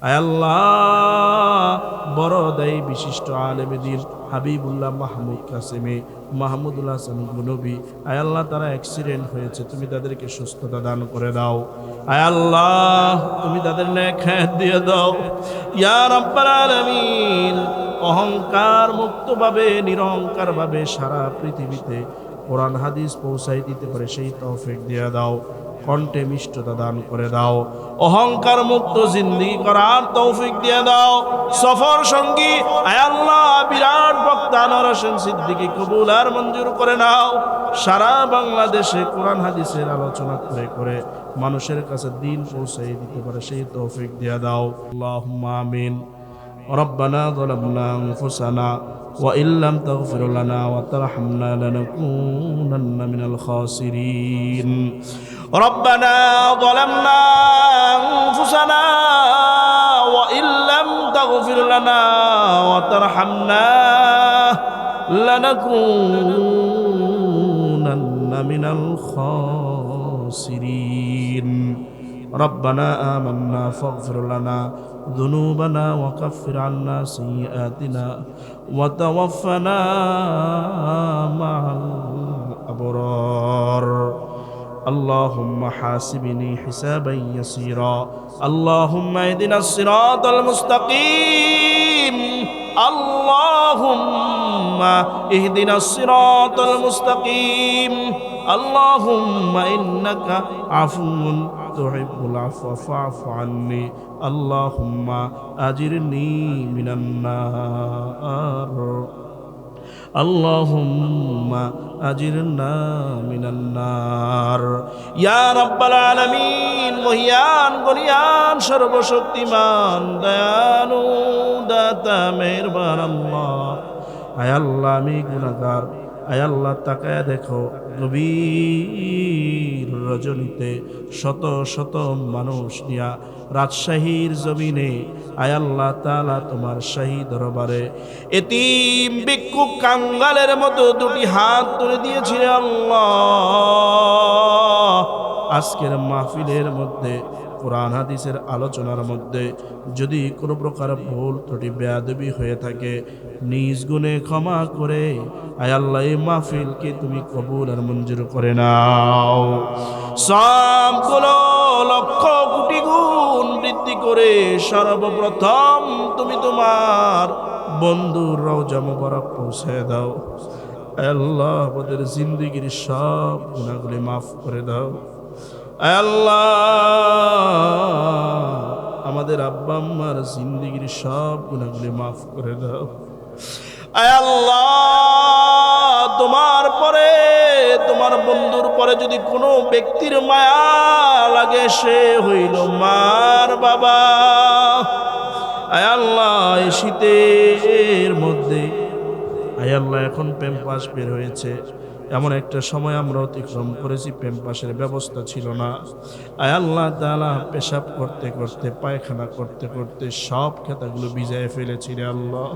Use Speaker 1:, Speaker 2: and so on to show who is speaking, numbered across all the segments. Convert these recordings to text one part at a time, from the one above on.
Speaker 1: আয় আল্লাহ, বড় দায়ী বিশিষ্ট আলেমে দ্বীন হাবিবুল্লাহ মাহমুদ কাসেমে মাহমুদুল হাসান গুনবী, আয় আল্লাহ তারা অ্যাক্সিডেন্ট হয়েছে, তুমি তাদেরকে সুস্থতা দান করে দাও। আয় আল্লাহ, তুমি তাদের নেক হায়াত দিয়ে দাও ইয়া রাব্বাল আলামিন। অহংকার মুক্তভাবে নিরহংকারভাবে সারা পৃথিবীতে কোরআন হাদিস পৌঁছাই দিতে পারে সেই তৌফিক দিয়ে দাও। কণ্ঠে মিষ্টতা দান করে দাও, অহংকার মুক্ত জিন্দেগি করার তৌফিক দিয়ে দাও। সফর সঙ্গী আয় আল্লাহ বিরাট বক্তা আনোয়ার হোসেন সিদ্দিকী কবুল আর মঞ্জুর করে নাও। সারা বাংলাদেশে কোরআন হাদিসের আলোচনা করে করে মানুষের কাছে দিন পৌঁছাই দিতে পারে সেই তৌফিক দিয়ে দাও। আল্লাহুম্মা আমিন। ربنا ظلمنا أنفسنا وإن لم تغفر لنا وترحمنا لنكونن من الخاسرين. ربنا ظلمنا أنفسنا وإن لم تغفر لنا وترحمنا لنكونن من الخاسرين. ربنا آمنا فاغفر لنا ذنوبنا وكفر عنا سيئاتنا وتوفنا مع الأبرار. اللهم حاسبني حسابا يسيرا. اللهم اهدنا الصراط المستقيم. اللهم اهدنا الصراط المستقيم. اللهم إنك عفو تحب العفو فاعف عني. اللهم أجرني من النار. اللهم أجرنا من النار. يا رب العالمين. মহিয়ান গনিয়ান সর্বশক্তিমান দয়ালু দাতা মেহেরবান আল্লাহ, আয় আল্লাহ আমি গুনাহগার, আয় আল্লাহ তাকায় দেখো গভীর রজনীতে শত শত মানুষ নিয়া রাজশাহীর জমিনে আয় আল্লাহ তাআলা তোমার শাহী দরবারে এতিম ভিক্ষুক কাঙ্গালের মতো দুটি হাত তুলে দিয়েছিলে আল্লাহ। আজকের মাহফিলের মধ্যে কোরআন হাদিসের আলোচনার মধ্যে যদি কোনো প্রকার ভুল ত্রুটি বেয়াদবি হয়ে থাকে নিজ গুণে ক্ষমা করে আয় আল্লাহ এই মাহফিলকে তুমি কবুল আর মঞ্জুর করে নাও। সবগুলো লক্ষ কোটি গুণ বৃদ্ধি করে সর্বপ্রথম তুমি তোমার বন্ধুর রওজা মুবারক পৌঁছে দাও। আয় আল্লাহ আমাদের জিন্দেগির সব গুনাহগুলি মাফ করে দাও। আয় আল্লাহ আমাদের আব্বা আম্মার জিন্দেগির সব গুনাহগুলি মাফ করে দাও। আয় আল্লাহ তোমার পরে তোমার বন্ধুর পরে যদি কোনো ব্যক্তির মায়া লাগে সে হইল মার বাবা। আয় আল্লাহ এই শীতের মধ্যে আয় আল্লাহ এখন প্যাম্পাস বের হয়েছে, এমন একটা সময় আমরা অতিক্রম করেছি প্যাম্পাসের ব্যবস্থা ছিল না। আয় আল্লাহ তাআলা পেশাব করতে করতে পায়খানা করতে করতে সব খেতাগুলো ভিজায় ফেলেছি রে আল্লাহ।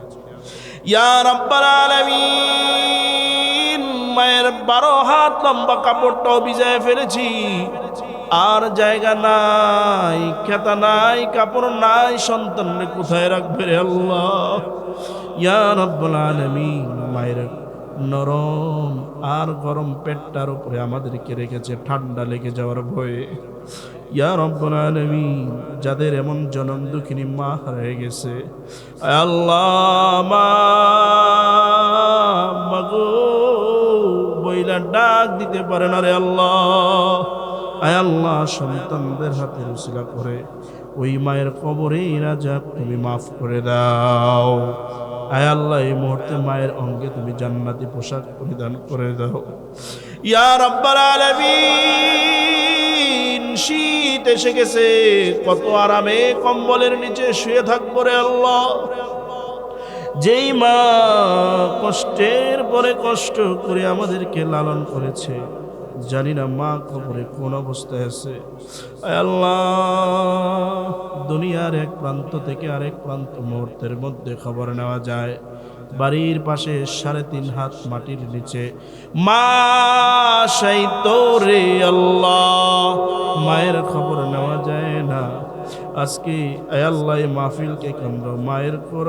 Speaker 1: ইয়া রাব্বাল আলামিন, মায়ের 12 হাত লম্বা কাপড়টাও ভিজায় ফেলেছি, আর জায়গা নাই, খেতা নাই, কাপড় নাই, সন্তানরে কোথায় রাখবে রে আল্লাহ। ইয়া রাব্বাল আলামিন, মায়ের নরম আর গরম পেটটার উপরে আমাদেরকে রেখেছে ঠান্ডা লেগে যাওয়ার ভয়ে। ইয়া রাব্বুল আলামিন, যাদের এমন জনম দুঃখিনী মা হারিয়ে গেছে আয় আল্লাহ মাগো বইলা ডাক দিতে পারে না রে আল্লাহ। আয় আল্লাহ সন্তানদের হাতে উসিলা করে ওই মায়ের কবরে রাজাব তুমি মাফ করে দাও। আয় আল্লাহ এই মুহূর্তে মায়ের অঙ্গে তুমি জান্নাতি পোশাক পরিধান করে দাও। ইয়া রাব্বাল আলামিন, শীত এসে গেছে, কত আরামে কম্বলের নিচে শুয়ে থাকবো রে আল্লাহ। যেই মা কষ্টের পরে কষ্ট করে আমাদেরকে লালন করেছে, জানি না মা কবরে কোন অবস্থায় আছে। আয় আল্লাহ দুনিয়ার এক প্রান্ত থেকে আরেক প্রান্ত মুহূর্তের মধ্যে খবর নেওয়া যায়। বাড়ির পাশে 3.5 হাত মাটির নিচে মা শায়িত রে আল্লাহ, মায়ের খবর নেওয়া যায় না। আজকে আয় আল্লাহ এই মাহফিলকে কেন্দ্র মায়ের কর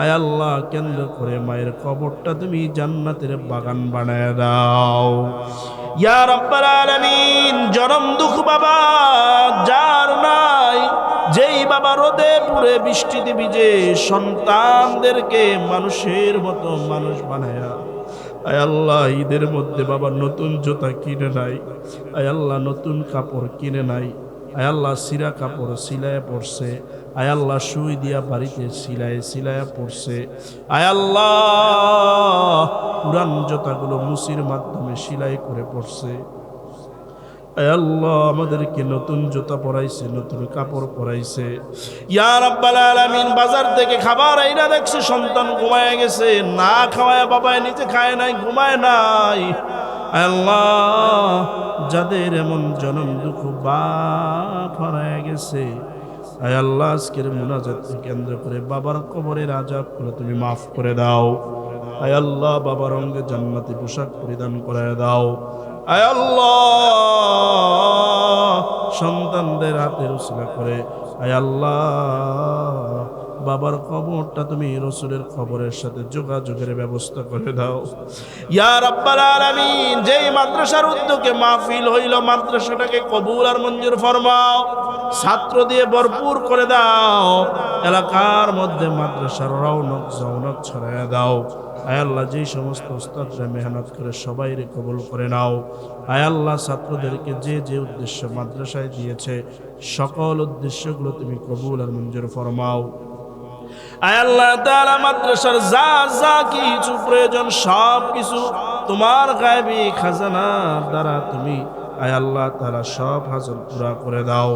Speaker 1: আয় আল্লাহ কেন্দ্র করে মায়ের কবরটা তুমি জান্নাতের বাগান বানায় দাও ইয়া রাব্বাল আলামিন। জনম দুঃখ বাবা যার নাই, যেই বাবা রোদে পুড়ে বৃষ্টিতে ভিজে সন্তানদেরকে মানুষের মতো মানুষ বানায়া, আয় আল্লাহ ঈদের মধ্যে বাবা নতুন জুতা কিনে নাই, আয় আল্লাহ নতুন কাপড় কিনে নাই, আয় আল্লাহ সিরা কাপড় সিলায় পড়ছে, আয় আল্লাহ সুই দিয়া বাড়িতে সিলায় পড়ছে, আয় আল্লাহ পুরান জুতাগুলো মুসির মাধ্যমে সিলাই করে পড়ছে, আয় আল্লাহ আমাদেরকে নতুন জুতা পরাইছে, নতুন কাপড় পরাইছে। ইয়া রাব্বাল আলামিন। বাজার থেকে খাবার আইনা দেখছে সন্তান ঘুমায় গেছে, না খাওয়ায় বাবায় নিচে খায় নাই, ঘুমায় নাই। আয় আল্লাহ যাদের এমন জনম দুঃখ বাপ হারায় গেছে, আয় আল্লাহ আজকের মুনাজাতকে কেন্দ্র করে বাবার কবরের আযাব করে তুমি মাফ করে দাও। আয় আল্লাহ বাবার রঙে জান্নাতি পোশাক পরিধান করায় দাও। আয় আল্লাহ সন্তানদের হাতের উসিলা করে আয় আল্লাহ বাবার কবরটা তুমি রসুলের কবরের সাথে যোগাযোগের ব্যবস্থা করে দাও ইয়া রাব্বাল আলামিন। যেই মাদ্রাসার উদ্যোগে মাহফিল হইল, মাদ্রাসাটাকে কবুল আর মঞ্জুর ফরমাও, ছাত্র দিয়ে ভরপুর করে দাও, এলাকার মধ্যে মাদ্রাসার রৌনক জৌনক ছড়াইয়া দাও। আয় আল্লাহ যেই সমস্ত উস্তাদরা মেহনত করে সবাইরে কবুল করে নাও। আয় আল্লাহ ছাত্রদেরকে যে যে উদ্দেশ্য মাদ্রাসায় দিয়েছে সকল উদ্দেশ্যগুলো তুমি কবুল আর মঞ্জুর ফরমাও। আয় আল্লাহ তাআলা মাদ্রাসার যা যা কিছু প্রয়োজন সব কিছু তোমার গায়বী খাজানার দ্বারা তুমি আয় আল্লাহ তাআলা সব হাজত পুরা করে দাও।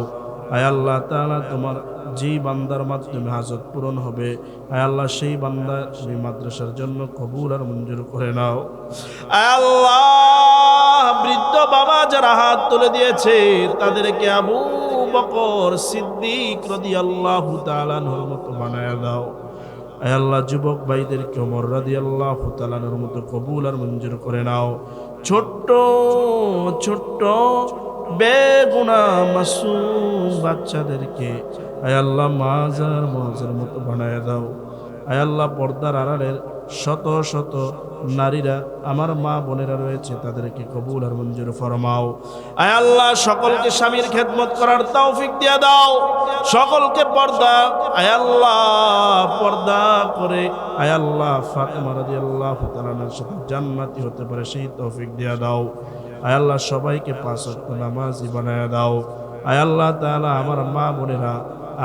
Speaker 1: আয় আল্লাহ তাআলা তোমার যেই বান্দার মাধ্যমে হাজত পূরণ হবে, আয় আল্লাহ সেই বান্দা তুমি মাদ্রাসার জন্য কবুল আর মঞ্জুর করে নাও। আয় আল্লাহ বৃদ্ধ বাবা যারা হাত তুলে দিয়েছে তাদেরকে আবু বকর সিদ্দিক রাদিয়াল্লাহু তাআলা আনহুর মতো বানায় দাও। আয় আল্লাহ যুবক ভাইদেরকে ওমর রাদিয়াল্লাহু তাআলা আনহুর মতো কবুল আর মঞ্জুর করে নাও। ছোট্ট ছোট্ট বেগুনাহ মাসুম বাচ্চাদেরকে আয় আল্লাহ মাজার মতো বানায় দাও। আয় আল্লাহ পর্দার আড়ালের শত শত নারীরা আমার মা বোনেরা রয়েছে তাদেরকে কবুল আর মঞ্জুর ফরমাও। আয় আল্লাহ সকলকে স্বামীর খেদমত করার তৌফিক দিয়ে দাও, সকলকে পর্দা আয় আল্লাহ পর্দা করে আয় আল্লাহ ফাতেমা রাদিয়াল্লাহু তাআলার সাথে জান্নাতি হতে পারে সেই তৌফিক দিয়ে দাও। আয় আল্লাহ সবাইকে পাঁচ ওয়াক্ত নামাজি বানায় দাও। আয় আল্লাহ তাআলা আমার মা বোনেরা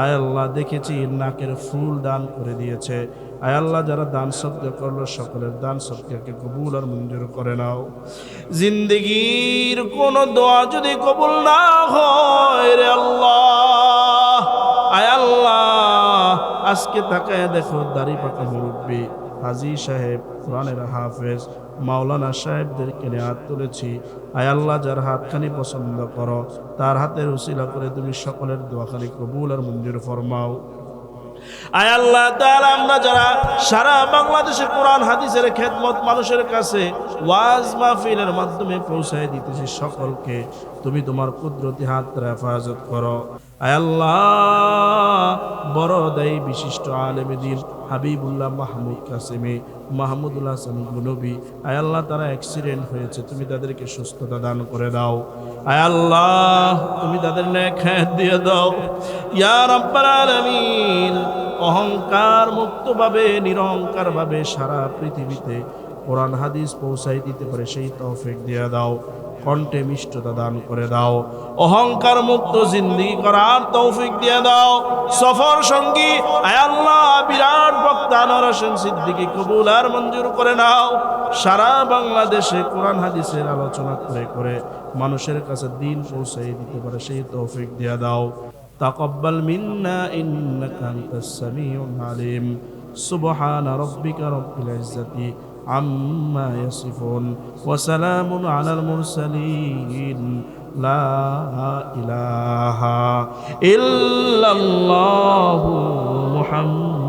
Speaker 1: আয় আল্লাহ দেখেছি নাকের ফুল দান করে দিয়েছে, আয় আল্লাহ যারা দান সদকা করলো সকলের দান সদকাকে কবুল আর মঞ্জুর করে নাও। জিন্দেগীর কোন দোয়া যদি কবুল না হয় রে আল্লাহ, আয় আল্লাহ আজকে তাকায় দেখো দাড়ি পাকা মুরব্বী হাজী সাহেব, কোরআনের হাফেজ মাওলানা সাহেবদেরকে নিয়ে হাত তুলেছি। আয় আল্লাহ যার হাতখানি পছন্দ করো তার হাতের উসিলা করে তুমি সকলের দোয়াখানি কবুল আর মঞ্জুর ফরমাও। আয় আল্লাহ তাআলা আমরা যারা সারা বাংলাদেশে কোরআন হাদিসের খেদমত মানুষের কাছে ওয়াজ মাহফিলের মাধ্যমে পৌঁছায় দিতেছি সকলকে তুমি তোমার কুদরতি হাত দ্বারা হেফাজত করো। আয় আল্লাহ বড় দায়ী বিশিষ্ট আলেমে দ্বীন হাবিবুল্লাহ মাহমুদ কাসেমি মাহমুদুল হাসান গুনবী, আয় আল্লাহ তারা অ্যাক্সিডেন্ট হয়েছে তুমি তাদেরকে সুস্থতা দান করে দাও। আয় আল্লাহ তুমি তাদের নেক হায়াত দিয়ে দাও ইয়া রাব্বাল আলামিন। অহংকার মুক্তভাবে নিরহংকারভাবে সারা পৃথিবীতে কোরআন হাদিস পৌঁছাই দিতে পারে সেই তৌফিক দিয়ে দাও, কণ্ঠে মিষ্টতা দান করে দাও, অহংকার মুক্ত জিন্দেগি করার তৌফিক দিয়ে দাও। সফর সঙ্গী আয় আল্লাহ বিরাট বক্তা আনোয়ার হোসেন সিদ্দিকী কবুল আর মঞ্জুর করে নাও। সারা বাংলাদেশে কোরআন হাদিসের আলোচনা করে করে মানুষের কাছে দিন পৌঁছাই দিতে পারে সেই তৌফিক দিয়ে দাও। তাকাব্বাল মিন্না ইন্নাকা আনতাস সামিউল আলিম। সুবহান রাব্বিকা রাব্বিল ইজ্জাতি আম্মা ইয়াসিফুন ওয়া সালামুন আলাল মুরসালিন। লা ইলাহা ইল্লাল্লাহু মুহাম্মাদুর